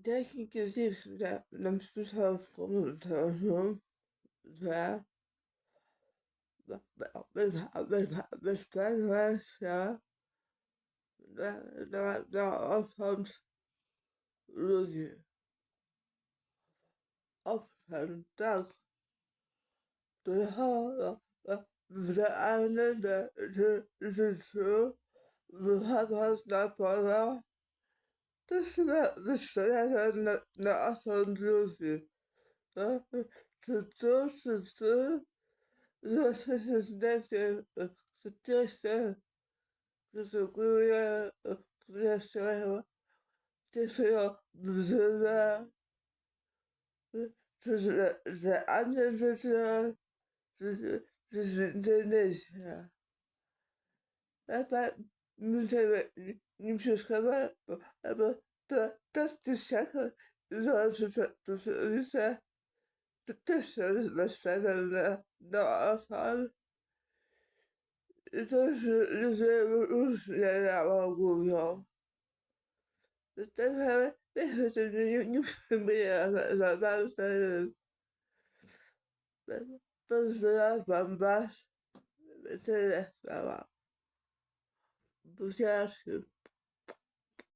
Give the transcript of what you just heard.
Technik jest jeszcze nam słyszał w komentarzu, że bezpieczna się na osąd ludzi. Owszem, tak, trochę w realnym życiu wychodząc na pole też wystawiają na osąd ludzi. No, czy ty zawsze się znajdzie, gdzie się krytykuje, gdzie się wzywa, czy że ani rzeczy, czy się nie się. Mi się nie przeszkadza, bo to jest się, że to się to też jest nastawione na osad. I to, że różnie nam mówią. Trochę, wiesz, że nie przyjmuję za bardzo. Pozdrawiam was. Tyle słowa. Buziaczki.